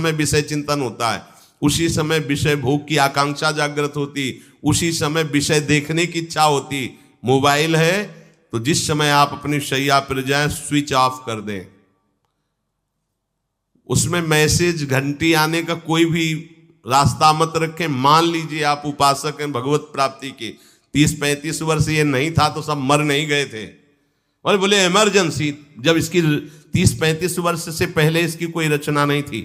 समय विषय चिंतन होता है, उसी समय विषय भोग की आकांक्षा जागृत होती, उसी समय विषय देखने की इच्छा होती। मोबाइल है तो जिस समय आप अपनी शैया पर जाएं स्विच ऑफ कर दें, उसमें मैसेज घंटी आने का कोई भी रास्ता मत रखें। मान लीजिए आप उपासक हैं भगवत प्राप्ति के, 30-35 वर्ष ये नहीं था तो सब मर नहीं गए थे, और बोले इमरजेंसी, जब इसकी 30-35 वर्ष से पहले इसकी कोई रचना नहीं थी,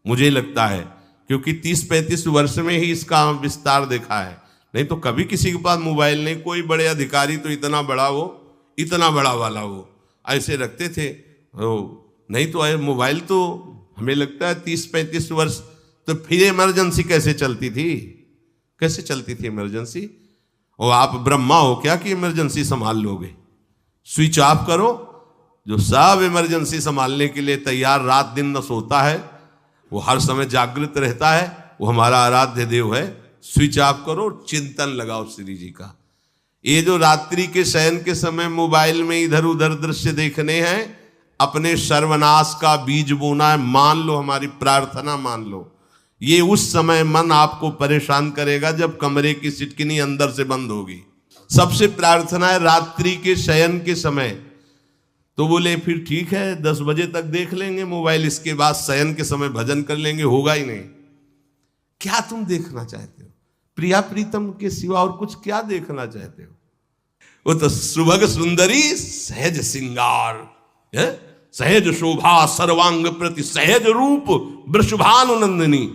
मुझे लगता है, क्योंकि 30-35 वर्ष में ही इसका विस्तार देखा है। नहीं तो कभी किसी के पास मोबाइल नहीं, कोई बड़े अधिकारी तो इतना बड़ा वो, इतना बड़ा वाला वो ऐसे रखते थे। नहीं तो मोबाइल तो हमें लगता है 30-35 वर्ष, तो फिर इमरजेंसी कैसे चलती थी, कैसे चलती थी इमरजेंसी? और आप ब्रह्मा हो क्या कि इमरजेंसी संभाल लोगे? स्विच ऑफ करो। जो सब इमरजेंसी संभालने के लिए तैयार, रात दिन न सोता है, वो हर समय जागृत रहता है, वो हमारा आराध्य देव है। स्विच ऑफ करो, चिंतन लगाओ श्री जी का। ये जो रात्रि के शयन के समय मोबाइल में इधर उधर दृश्य देखने हैं, अपने सर्वनाश का बीज बोना है। मान लो, हमारी प्रार्थना मान लो, ये उस समय मन आपको परेशान करेगा जब कमरे की सिटकिनी अंदर से बंद होगी। सबसे प्रार्थना है रात्रि के शयन के समय। तो बोले फिर ठीक है 10 बजे तक देख लेंगे मोबाइल, इसके बाद शयन के समय भजन कर लेंगे। होगा ही नहीं। क्या तुम देखना चाहते हो? प्रिया प्रीतम के सिवा और कुछ क्या देखना चाहते हो? वो तो सुभग सुंदरी सहज सिंगार, सहज शोभा सर्वांग प्रति सहज रूप वृषभानुनंदिनी।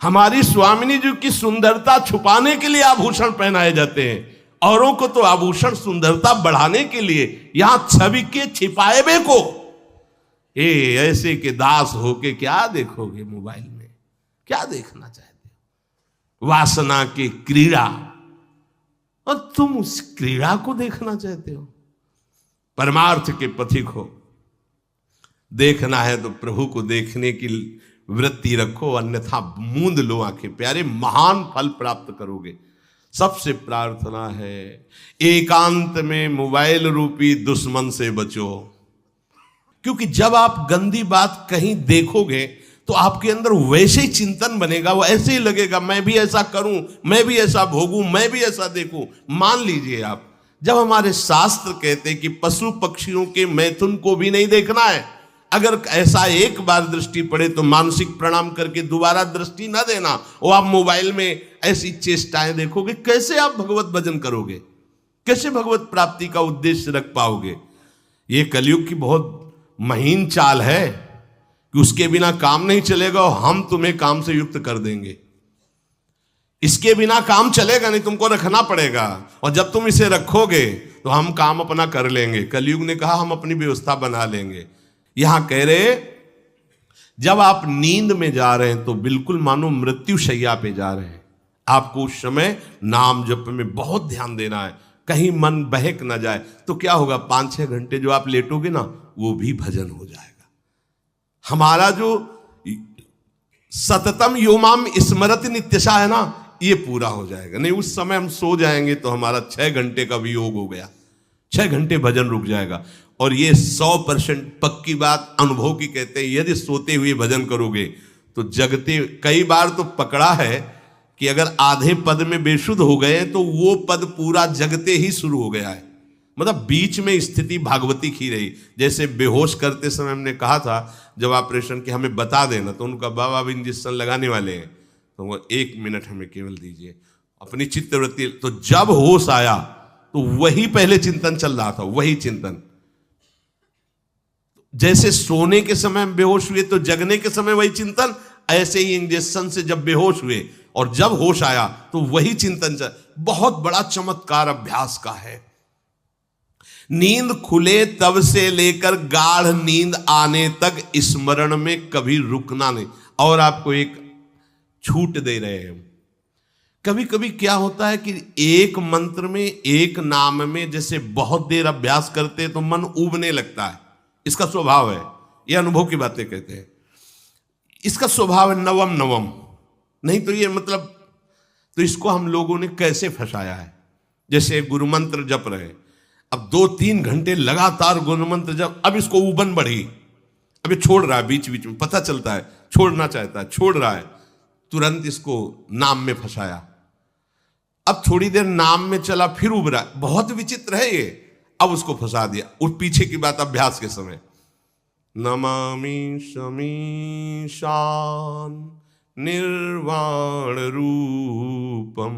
हमारी स्वामिनी जी की सुंदरता छुपाने के लिए आभूषण पहनाए जाते हैं, औरों को तो आभूषण सुंदरता बढ़ाने के लिए। यहां छवि के छिपाए बे को ऐसे के दास होके क्या देखोगे मोबाइल में? क्या देखना चाहते हो? वासना की क्रीड़ा, और तुम उस क्रीड़ा को देखना चाहते हो? परमार्थ के पथिक हो। देखना है तो प्रभु को देखने की वृत्ति रखो, अन्यथा मूंद लो आंखें। प्यारे, महान फल प्राप्त करोगे। सबसे प्रार्थना है एकांत में मोबाइल रूपी दुश्मन से बचो, क्योंकि जब आप गंदी बात कहीं देखोगे तो आपके अंदर वैसे ही चिंतन बनेगा, वो ऐसे ही लगेगा मैं भी ऐसा करूं, मैं भी ऐसा भोगूं, मैं भी ऐसा देखूं। मान लीजिए आप, जब हमारे शास्त्र कहते हैं कि पशु पक्षियों के मैथुन को भी नहीं देखना है, अगर ऐसा एक बार दृष्टि पड़े तो मानसिक प्रणाम करके दोबारा दृष्टि न देना। और आप मोबाइल में ऐसी चेष्टाएं देखोगे, कैसे आप भगवत भजन करोगे? कैसे भगवत प्राप्ति का उद्देश्य रख पाओगे? ये कलयुग की बहुत महीन चाल है कि उसके बिना काम नहीं चलेगा और हम तुम्हें काम से युक्त कर देंगे। इसके बिना काम चलेगा नहीं, तुमको रखना पड़ेगा, और जब तुम इसे रखोगे तो हम काम अपना कर लेंगे। कलयुग ने कहा हम अपनी व्यवस्था बना लेंगे। यहां कह रहे जब आप नींद में जा रहे हैं तो बिल्कुल मानो मृत्यु शैया पे जा रहे हैं। आपको उस समय नाम जप में बहुत ध्यान देना है, कहीं मन बहक ना जाए। तो क्या होगा, 5-6 घंटे जो आप लेटोगे ना, वो भी भजन हो जाएगा। हमारा जो सततम योमाम स्मरति नित्यशा है ना, ये पूरा हो जाएगा। नहीं, उस समय हम सो जाएंगे तो हमारा 6 घंटे का वियोग हो गया, 6 घंटे भजन रुक जाएगा। और ये 100% पक्की बात अनुभव की कहते हैं, यदि सोते हुए भजन करोगे तो जगते, कई बार तो पकड़ा है कि अगर आधे पद में बेशुद्ध हो गए तो वो पद पूरा जगते ही शुरू हो गया है। मतलब बीच में स्थिति भागवती की रही। जैसे बेहोश करते समय हमने कहा था जब ऑपरेशन के हमें बता देना, तो उनका बाबा अब इंजेक्शन लगाने वाले हैं, तो वो 1 मिनट हमें केवल दीजिए, अपनी चित्तवृत्ति। तो जब होश आया तो वही पहले चिंतन चल रहा था, वही चिंतन। जैसे सोने के समय बेहोश हुए तो जगने के समय वही चिंतन, ऐसे ही इंजेक्शन से जब बेहोश हुए और जब होश आया तो वही चिंतन चल। बहुत बड़ा चमत्कार अभ्यास का है। नींद खुले तब से लेकर गाढ़ नींद आने तक स्मरण में कभी रुकना नहीं। और आपको एक छूट दे रहे हैं। कभी कभी क्या होता है कि एक मंत्र में, एक नाम में जैसे बहुत देर अभ्यास करते हैं तो मन उबने लगता है। इसका स्वभाव है, ये अनुभव की बातें कहते हैं। इसका स्वभाव है नवम नवम। नहीं तो ये मतलब, तो इसको हम लोगों ने कैसे फंसाया है। जैसे गुरु मंत्र जप रहे, अब 2-3 घंटे लगातार गुरु मंत्र जप, अब इसको उबन बढ़ी, अब ये छोड़ रहा है बीच बीच में, पता चलता है छोड़ना चाहता है, छोड़ रहा है, तुरंत इसको नाम में फंसाया। अब थोड़ी देर नाम में चला, फिर उभरा, बहुत विचित्र है ये। अब उसको फंसा दिया। उस पीछे की बात अभ्यास के समय, नमामि समीशान निर्वाण रूपम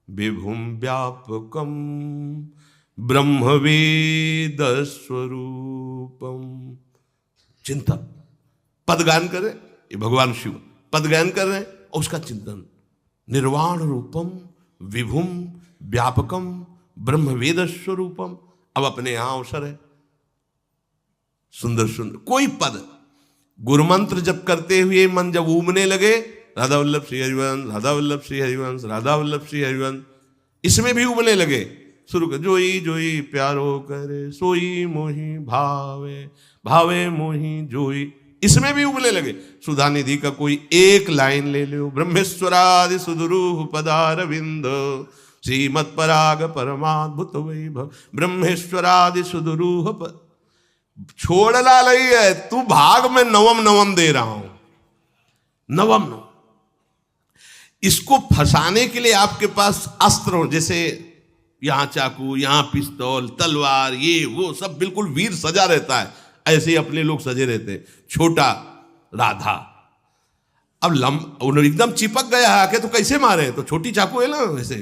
विभुम व्यापकम ब्रह्मवेद स्वरूपम। चिंतन, पदगान कर रहे, ये भगवान शिव पदगान कर रहे हैं और उसका चिंतन, निर्वाण रूपम विभुम व्यापकम ब्रह्मवेद स्वरूपम। अब अपने यहां अवसर है, सुंदर सुंदर कोई पद, गुरु मंत्र जब करते हुए मन जब उमने लगे, राधा वल्लभ श्री हरिवंश, राधा वल्लभ श्री हरिवंश, राधा वल्लभ श्री हरिवंश, इसमें भी उमने लगे। शुरू कर, जोई जोई प्यारो करे सोई मोही भावे, भावे मोही जोई, इसमें भी उबले लगे। सुधा निधि का कोई एक लाइन ले लो, ब्रह्मेश्वरादि सुदुरूह पदारविंद श्रीमत् पराग परमाद्भुत वैभव, ब्रह्मेश्वरादि सुदुरूह छोड़ना नहीं है, तू भाग में नवम नवम दे रहा हूं, नवम नवम। इसको फंसाने के लिए आपके पास अस्त्र हो, जैसे यहां चाकू, यहां पिस्तौल, तलवार, ये वो सब बिल्कुल वीर सजा रहता है, ऐसे ही अपने लोग सजे रहते। छोटा राधा, अब एकदम चिपक गया आके तो कैसे मारे, तो छोटी चाकू है ना वैसे,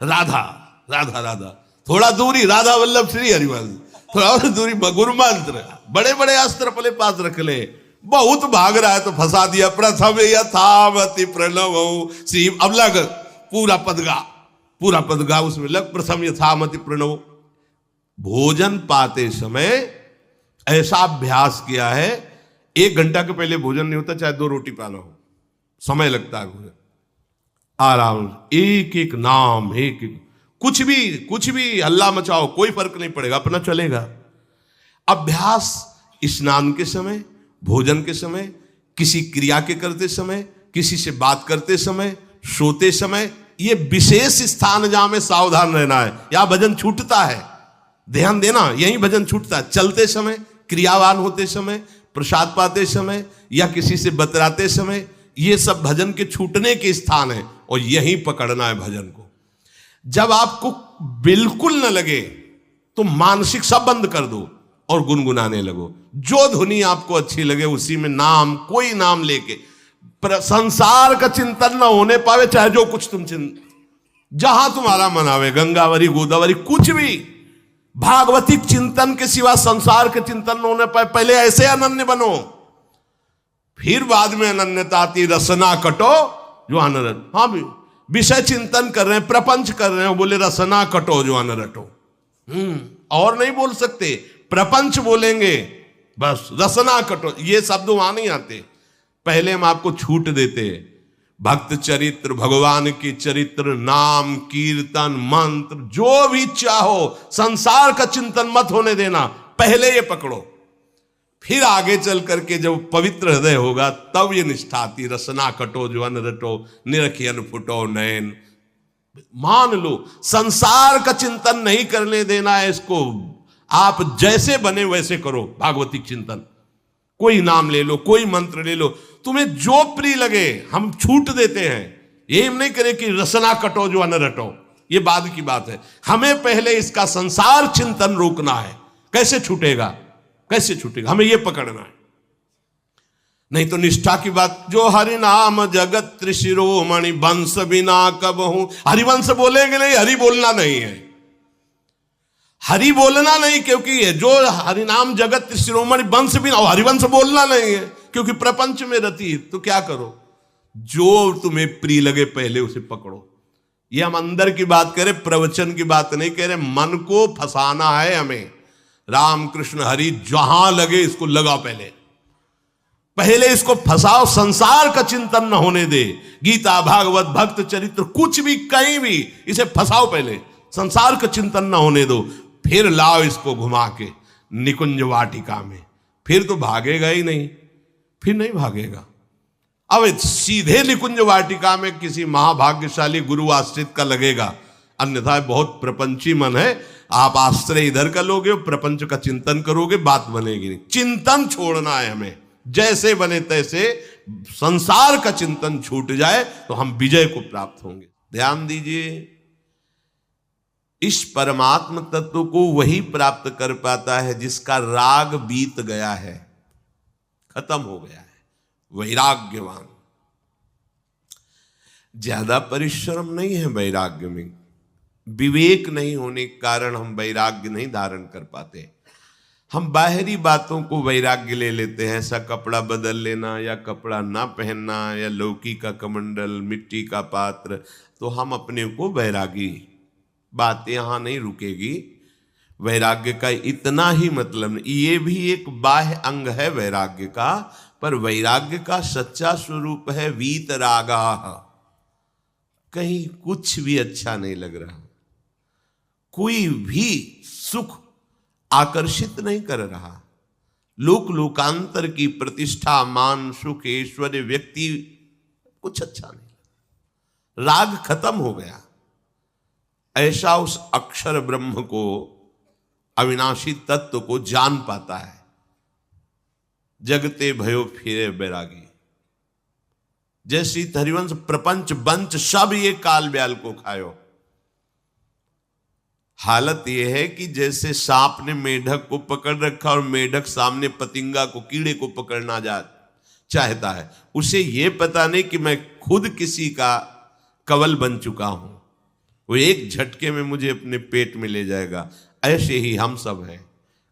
राधा राधा राधा, थोड़ा दूरी राधा वल्लभ श्री हरिवंश, थोड़ा और दूरी गुरु मंत्र, बड़े बड़े अस्त्र अपने पास रख ले। बहुत भाग रहा है तो फंसा दिया। प्रथम यथावति प्रणव श्री, अब लग पूरा पदगा, पूरा पदगा उसमें लग, प्रथम यथामति प्रणव। भोजन पाते समय ऐसा अभ्यास किया है, 1 घंटा के पहले भोजन नहीं होता, चाहे 2 रोटी पाना हो, समय लगता है भोजन। आराम, एक एक नाम, एक एक, कुछ भी हल्ला मचाओ, कोई फर्क नहीं पड़ेगा, अपना चलेगा। अभ्यास स्नान के समय, भोजन के समय, किसी क्रिया के करते समय, किसी से बात करते समय, सोते समय, ये विशेष स्थान जहां में सावधान रहना है। यहां भजन छूटता है, ध्यान देना, यही भजन छूटता है। चलते समय, क्रियावान होते समय, प्रसाद पाते समय या किसी से बतराते समय, ये सब भजन के छूटने के स्थान है और यहीं पकड़ना है भजन को। जब आपको बिल्कुल न लगे तो मानसिक सब बंद कर दो और गुनगुनाने लगो। जो धुनी आपको अच्छी लगे उसी में नाम, कोई नाम लेके, संसार का चिंतन न होने पावे, चाहे जो कुछ तुम जहां तुम्हारा मन आवे, गंगावरी गोदावरी, कुछ भी, भागवतिक चिंतन के सिवा संसार के चिंतन न होने पाए। पहले ऐसे अनन्य बनो, फिर बाद में अनन्यता आती, रसना कटो जो अनरट। हाँ भी विषय चिंतन कर रहे हैं, प्रपंच कर रहे हैं, बोले रसना कटो जो अनरटो। और नहीं बोल सकते, प्रपंच बोलेंगे बस, रसना कटो, ये शब्द वहां नहीं आते। पहले हम आपको छूट देते, भक्त चरित्र, भगवान की चरित्र, नाम कीर्तन मंत्र, जो भी चाहो, संसार का चिंतन मत होने देना, पहले ये पकड़ो। फिर आगे चल करके जब पवित्र हृदय होगा तब ये निष्ठा आती, रसना कटो जो अन रटो, निरखियन फुटो नयन। मान लो संसार का चिंतन नहीं करने देना है इसको, आप जैसे बने वैसे करो भागवतिक चिंतन। कोई नाम ले लो, कोई मंत्र ले लो, तुम्हें जो प्रिय लगे, हम छूट देते हैं। ये हम नहीं करें कि रसना कटो जो अन रटो, ये बाद की बात है। हमें पहले इसका संसार चिंतन रोकना है। कैसे छूटेगा, कैसे छूटेगा, हमें यह पकड़ना है। नहीं तो निष्ठा की बात, जो हरि नाम जगत त्रिशिरोमणि वंश बिना कबहू, हरिवंश बोलेंगे नहीं, हरि बोलना नहीं है, हरि बोलना नहीं, क्योंकि जो हरि नाम जगत त्रिशिरोमणि वंश बिना, हरिवंश बोलना नहीं है क्योंकि प्रपंच में रति। तो क्या करो, जो तुम्हें प्रिय लगे पहले उसे पकड़ो। ये हम अंदर की बात करें, प्रवचन की बात नहीं कह रहे। मन को फंसाना है हमें। राम कृष्ण हरि जहां लगे इसको लगाओ, पहले इसको फंसाओ, संसार का चिंतन न होने दे। गीता भागवत भक्त चरित्र कुछ भी कहीं भी इसे फंसाओ, पहले संसार का चिंतन न होने दो, फिर लाओ इसको घुमा के निकुंज वाटिका में। फिर तो भागेगा ही नहीं, फिर नहीं भागेगा। अब सीधे निकुंज वाटिका में किसी महाभाग्यशाली गुरु आश्रित का लगेगा, अन्यथा बहुत प्रपंची मन है। आप आश्रय इधर का लोगे, प्रपंच का चिंतन करोगे, बात बनेगी नहीं। चिंतन छोड़ना है हमें, जैसे बने तैसे संसार का चिंतन छूट जाए तो हम विजय को प्राप्त होंगे। ध्यान दीजिए, इस परमात्म तत्व को वही प्राप्त कर पाता है जिसका राग बीत गया है, खत्म हो गया है, वैराग्यवान। ज्यादा परिश्रम नहीं है वैराग्य में, विवेक नहीं होने के कारण हम वैराग्य नहीं धारण कर पाते। हम बाहरी बातों को वैराग्य ले लेते हैं, ऐसा कपड़ा बदल लेना या कपड़ा ना पहनना या लौकी का कमंडल, मिट्टी का पात्र, तो हम अपने को वैरागी। बात यहां नहीं रुकेगी। वैराग्य का इतना ही मतलब नहीं, ये भी एक बाह्य अंग है वैराग्य का, पर वैराग्य का सच्चा स्वरूप है वीतरागा। कहीं कुछ भी अच्छा नहीं लग रहा, कोई भी सुख आकर्षित नहीं कर रहा, लोक लोकांतर की प्रतिष्ठा, मान, सुख, ऐश्वर्य, व्यक्ति, कुछ अच्छा नहीं, राग खत्म हो गया। ऐसा उस अक्षर ब्रह्म को, अविनाशी तत्व को जान पाता है। जगते भयो फिरे बैरागी। जैसी हरिवंश प्रपंच बंच सब ये काल ब्याल को खायो। हालत यह है कि जैसे सांप ने मेढक को पकड़ रखा और मेढक सामने पतिंगा को, कीड़े को पकड़ना चाहता है, उसे यह पता नहीं कि मैं खुद किसी का कवल बन चुका हूं, वो एक झटके में मुझे अपने पेट में ले जाएगा। ऐसे ही हम सब हैं,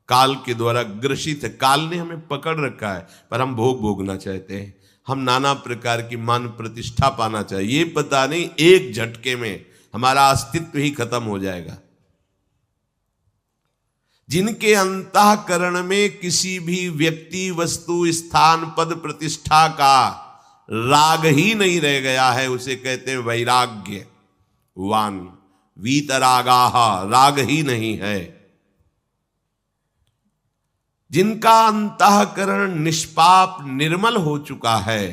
काल के द्वारा ग्रसित है। काल ने हमें पकड़ रखा है, पर हम भोग भोगना चाहते हैं, हम नाना प्रकार की मान प्रतिष्ठा पाना चाहिए। ये पता नहीं एक झटके में हमारा अस्तित्व ही खत्म हो जाएगा। जिनके अंतःकरण में किसी भी व्यक्ति, वस्तु, स्थान, पद, प्रतिष्ठा का राग ही नहीं रह गया है, उसे कहते हैं वैराग्य वान। वीतरागाह, राग ही नहीं है। जिनका अंतःकरण निष्पाप निर्मल हो चुका है,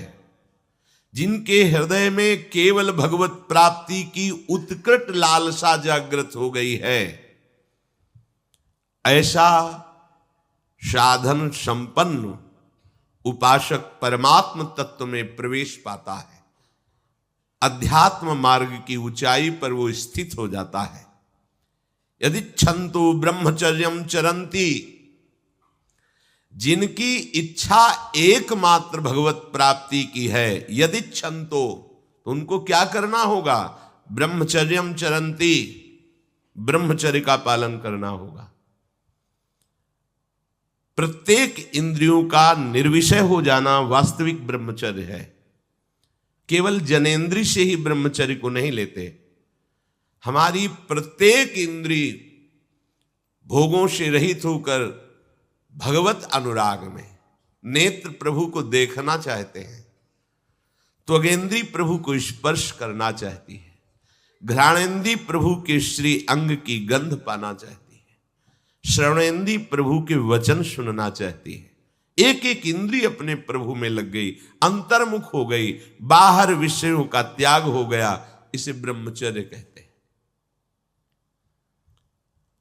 जिनके हृदय में केवल भगवत प्राप्ति की उत्कट लालसा जागृत हो गई है, ऐसा साधन संपन्न उपासक परमात्म तत्व में प्रवेश पाता है। अध्यात्म मार्ग की ऊंचाई पर वो स्थित हो जाता है। यदि छंतु ब्रह्मचर्यम चरंती, जिनकी इच्छा एकमात्र भगवत प्राप्ति की है, यदि छंतो, तो उनको क्या करना होगा? ब्रह्मचर्यम चरंती, ब्रह्मचर्य का पालन करना होगा। प्रत्येक इंद्रियों का निर्विषय हो जाना वास्तविक ब्रह्मचर्य है। केवल जनेंद्रिय से ही ब्रह्मचर्य को नहीं लेते। हमारी प्रत्येक इंद्रिय भोगों से रहित होकर भगवत अनुराग में, नेत्र प्रभु को देखना चाहते हैं, त्वगेंद्री प्रभु को स्पर्श करना चाहती है, घ्राणेंद्री प्रभु के श्री अंग की गंध पाना चाहती है, श्रवणेंद्री प्रभु के वचन सुनना चाहती है। एक एक इंद्रिय अपने प्रभु में लग गई, अंतर्मुख हो गई, बाहर विषयों का त्याग हो गया। इसे ब्रह्मचर्य कहते हैं।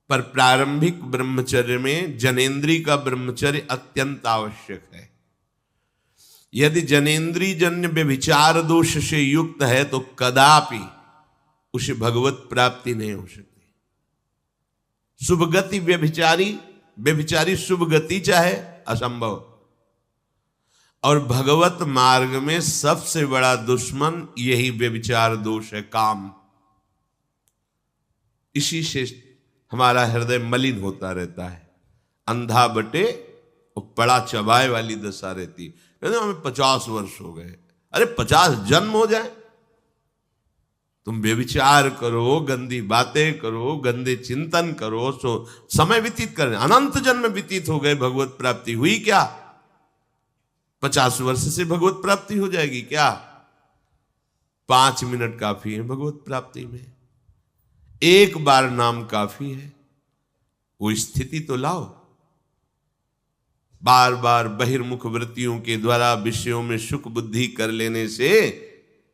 पर प्रारंभिक ब्रह्मचर्य में जनेंद्रिय का ब्रह्मचर्य अत्यंत आवश्यक है। यदि जनेंद्रिय जन्य व्यभिचार दोष से युक्त है तो कदापि उसे भगवत प्राप्ति नहीं हो सकती। शुभ गति व्यभिचारी शुभ गति चाहे असंभव। और भगवत मार्ग में सबसे बड़ा दुश्मन यही व्यभिचार दोष है, काम। इसी से हमारा हृदय मलिन होता रहता है, अंधा बटे और पड़ा चबाए वाली दशा रहती। कहते हमें 50 वर्ष हो गए। अरे 50 जन्म हो जाए, तुम व्यभिचार करो, गंदी बातें करो, गंदे चिंतन करो, सो समय व्यतीत करें, अनंत जन्म व्यतीत हो गए, भगवत प्राप्ति हुई क्या? 50 वर्ष से भगवत प्राप्ति हो जाएगी क्या? 5 मिनट काफी है भगवत प्राप्ति में, एक बार नाम काफी है। वो स्थिति तो लाओ। बार बार बहिर्मुख वृत्तियों के द्वारा विषयों में सुख बुद्धि कर लेने से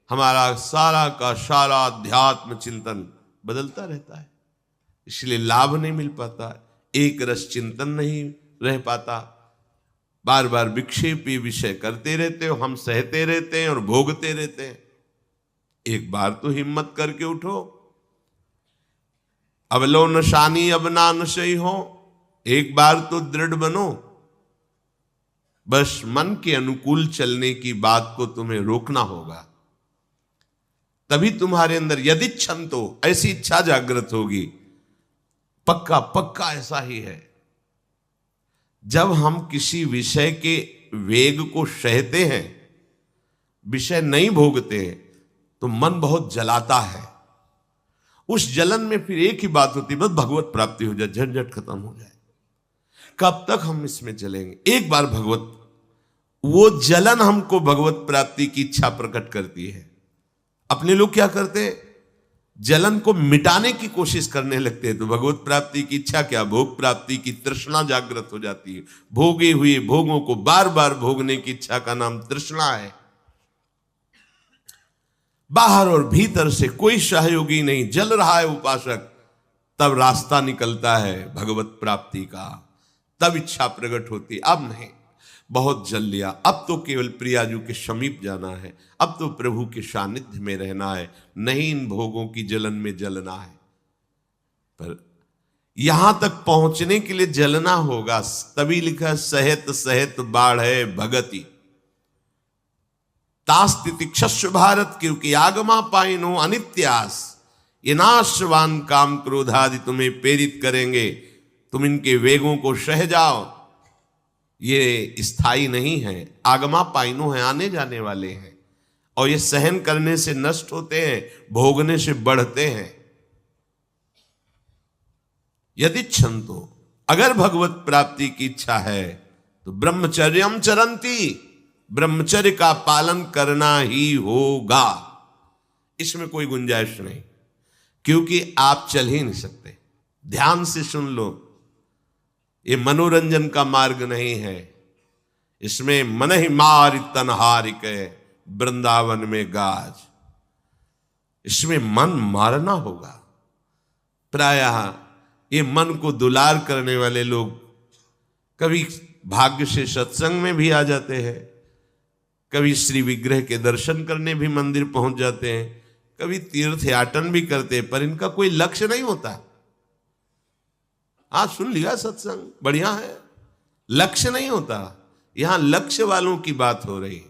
हमारा सारा का सारा अध्यात्म चिंतन बदलता रहता है, इसलिए लाभ नहीं मिल पाता, एक रस चिंतन नहीं रह पाता। बार बार विक्षेप ये विषय करते रहते हो, हम सहते रहते हैं और भोगते रहते हैं। एक बार तो हिम्मत करके उठो, अब लो नशानी अब ना नशई हो, एक बार तो दृढ़ बनो। बस मन के अनुकूल चलने की बात को तुम्हें रोकना होगा, तभी तुम्हारे अंदर यदि क्षण तो ऐसी इच्छा जागृत होगी। पक्का पक्का ऐसा ही है। जब हम किसी विषय के वेग को सहते हैं, विषय नहीं भोगते हैं, तो मन बहुत जलाता है। उस जलन में फिर एक ही बात होती है, बस भगवत प्राप्ति हो जाए, झंझट खत्म हो जाए। कब तक हम इसमें चलेंगे? एक बार भगवत, वो जलन हमको भगवत प्राप्ति की इच्छा प्रकट करती है। अपने लोग क्या करते हैं, जलन को मिटाने की कोशिश करने लगते हैं, तो भगवत प्राप्ति की इच्छा क्या, भोग प्राप्ति की तृष्णा जागृत हो जाती है। भोगे हुए भोगों को बार बार भोगने की इच्छा का नाम तृष्णा है। बाहर और भीतर से कोई सहयोगी नहीं, जल रहा है उपासक, तब रास्ता निकलता है भगवत प्राप्ति का, तब इच्छा प्रकट होती। अब नहीं, बहुत जल लिया, अब तो केवल प्रियाजू के समीप जाना है, अब तो प्रभु के सानिध्य में रहना है, नहीं इन भोगों की जलन में जलना है। पर यहां तक पहुंचने के लिए जलना होगा, तभी लिखा सहित सहित बाढ़ है भगति तास्तिति क्षस्व भारत, क्योंकि आगमा पाइनो अनित्यास, ये नाशवान काम क्रोधादि तुम्हें प्रेरित करेंगे, तुम इनके वेगों को सह जाओ, ये स्थायी नहीं है। आगमा पाइनो है, आने जाने वाले हैं, और ये सहन करने से नष्ट होते हैं, भोगने से बढ़ते हैं। यदि क्षंतो, अगर भगवत प्राप्ति की इच्छा है तो ब्रह्मचर्यम चरंती, ब्रह्मचर्य का पालन करना ही होगा, इसमें कोई गुंजाइश नहीं, क्योंकि आप चल ही नहीं सकते। ध्यान से सुन लो, ये मनोरंजन का मार्ग नहीं है, इसमें मन ही मार तनहारिक वृंदावन में गाज, इसमें मन मारना होगा। प्रायः ये मन को दुलार करने वाले लोग कभी भाग्य से सत्संग में भी आ जाते हैं, कभी श्री विग्रह के दर्शन करने भी मंदिर पहुंच जाते हैं, कभी तीर्थ याटन भी करते हैं, पर इनका कोई लक्ष्य नहीं होता। आज सुन लिया सत्संग, बढ़िया है, लक्ष्य नहीं होता। यहां लक्ष्य वालों की बात हो रही।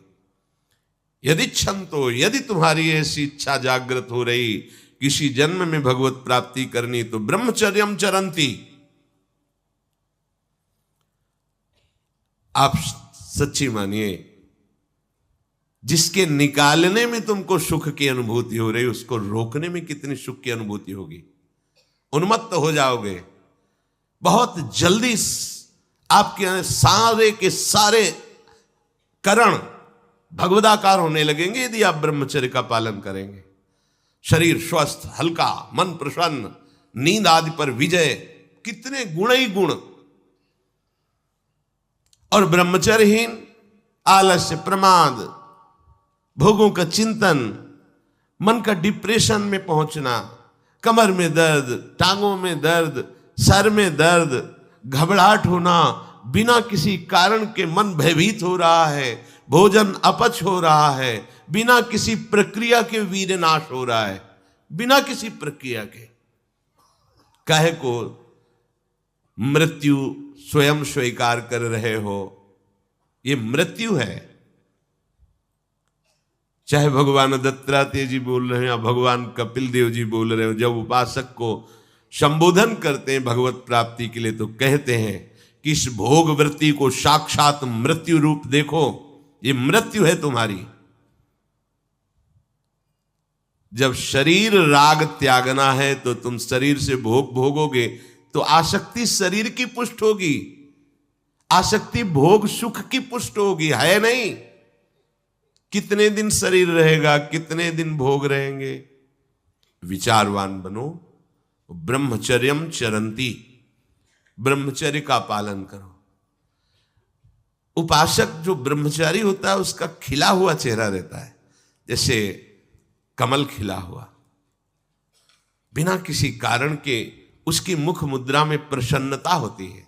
यदि क्षंतो, यदि तुम्हारी ऐसी इच्छा जागृत हो रही किसी जन्म में भगवत प्राप्ति करनी, तो ब्रह्मचर्यम चरंती, आप सच्ची मानिए, जिसके निकालने में तुमको सुख की अनुभूति हो रही, उसको रोकने में कितनी सुख की अनुभूति होगी। उन्मत्त हो जाओगे, बहुत जल्दी आपके सारे के सारे करण भगवदाकार होने लगेंगे यदि आप ब्रह्मचर्य का पालन करेंगे। शरीर स्वस्थ, हल्का, मन प्रसन्न, नींद आदि पर विजय, कितने गुण ही गुण। और ब्रह्मचर्यहीन आलस्य, प्रमाद, भोगों का चिंतन, मन का डिप्रेशन में पहुंचना, कमर में दर्द, टांगों में दर्द, सर में दर्द, घबराहट होना, बिना किसी कारण के मन भयभीत हो रहा है, भोजन अपच हो रहा है, बिना किसी प्रक्रिया के वीर नाश हो रहा है, बिना किसी प्रक्रिया के। काहे को मृत्यु स्वयं स्वीकार कर रहे हो, ये मृत्यु है। चाहे भगवान दत्तात्रेय जी बोल रहे हैं या भगवान कपिल देव जी बोल रहे हो, जब उपासक को संबोधन करते हैं भगवत प्राप्ति के लिए, तो कहते हैं कि इस भोग वृत्ति को साक्षात मृत्यु रूप देखो, ये मृत्यु है तुम्हारी। जब शरीर राग त्यागना है तो तुम शरीर से भोग भोगोगे, तो आसक्ति शरीर की पुष्ट होगी, आसक्ति भोग सुख की पुष्ट होगी, है नहीं। कितने दिन शरीर रहेगा, कितने दिन भोग रहेंगे। विचारवान बनो, ब्रह्मचर्यम चरंती, ब्रह्मचर्य का पालन करो। उपासक जो ब्रह्मचारी होता है उसका खिला हुआ चेहरा रहता है, जैसे कमल खिला हुआ, बिना किसी कारण के उसकी मुख मुद्रा में प्रसन्नता होती है।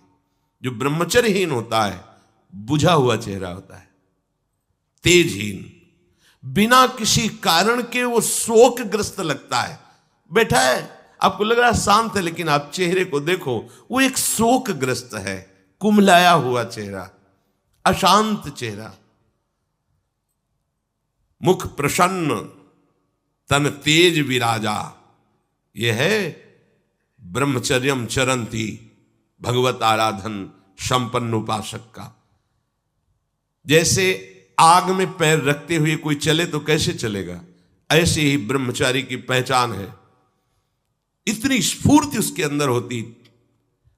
जो ब्रह्मचर्यहीन होता है बुझा हुआ चेहरा होता है, तेजहीन, बिना किसी कारण के वो शोकग्रस्त लगता है। बैठा है, आपको लग रहा है शांत है, लेकिन आप चेहरे को देखो, वो एक शोकग्रस्त है, कुम्हलाया हुआ चेहरा, अशांत चेहरा। मुख प्रसन्न, तन तेज विराजा, यह है ब्रह्मचर्यम चरंती भगवत आराधन संपन्न उपासक का। जैसे आग में पैर रखते हुए कोई चले तो कैसे चलेगा, ऐसे ही ब्रह्मचारी की पहचान है। इतनी स्फूर्ति उसके अंदर होती,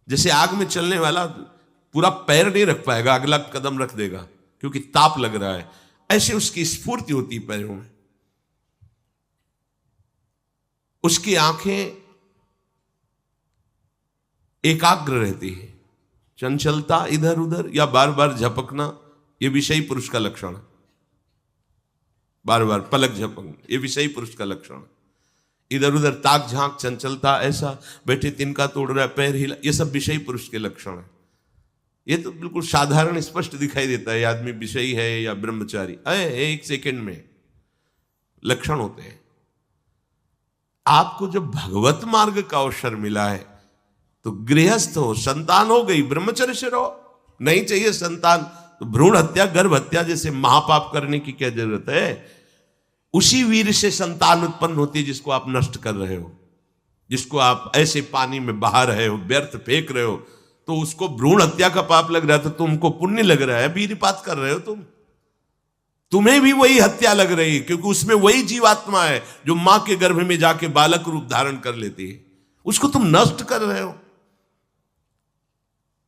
जैसे आग में चलने वाला पूरा पैर नहीं रख पाएगा, अगला कदम रख देगा क्योंकि ताप लग रहा है, ऐसे उसकी स्फूर्ति होती पैरों में। उसकी आंखें एकाग्र रहती है, चंचलता इधर उधर या बार बार झपकना, यह विषयी पुरुष का लक्षण है। बार बार पलक झपकना, यह विषयी पुरुष का लक्षण है। इधर उधर ताक झांक, चंचलता, ऐसा बैठे तिनका तोड़ रहा है, पैर हिला, यह सब विषयी पुरुष के लक्षण है। यह तो बिल्कुल साधारण स्पष्ट दिखाई देता है, आदमी विषयी है या ब्रह्मचारी, एक सेकंड में लक्षण होते हैं। आपको जब भगवत मार्ग का अवसर मिला है तो गृहस्थ हो, संतान हो गई, ब्रह्मचर्य से रहो। नहीं चाहिए संतान तो भ्रूण हत्या, गर्भ हत्या जैसे महापाप करने की क्या जरूरत है। उसी वीर से संतान उत्पन्न होती है जिसको आप नष्ट कर रहे हो, जिसको आप ऐसे पानी में बहा रहे हो, व्यर्थ फेंक रहे हो, तो उसको भ्रूण हत्या का पाप लग रहा है, तो तुमको पुण्य लग रहा है, वीरपात कर रहे हो तुम्हें भी वही हत्या लग रही है, क्योंकि उसमें वही जीवात्मा है जो मां के गर्भ में जाके बालक रूप धारण कर लेती है, उसको तुम नष्ट कर रहे हो।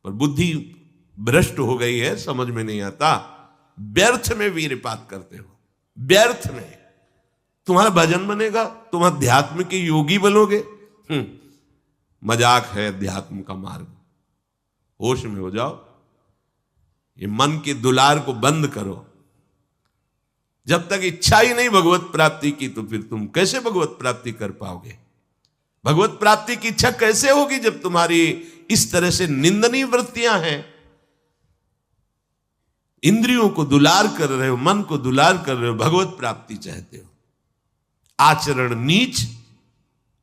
पर बुद्धि भ्रष्ट हो गई है, समझ में नहीं आता, व्यर्थ में वीरपात करते हो, व्यर्थ में। तुम्हारा भजन बनेगा, तुम अध्यात्म के योगी बनोगे, मजाक है अध्यात्म का मार्ग। होश में हो जाओ, ये मन के दुलार को बंद करो। जब तक इच्छा ही नहीं भगवत प्राप्ति की, तो फिर तुम कैसे भगवत प्राप्ति कर पाओगे? भगवत प्राप्ति की इच्छा कैसे होगी जब तुम्हारी इस तरह से निंदनीय वृत्तियां हैं? इंद्रियों को दुलार कर रहे हो, मन को दुलार कर रहे हो, भगवत प्राप्ति चाहते हो, आचरण नीच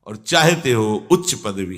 और चाहते हो उच्च पदवी।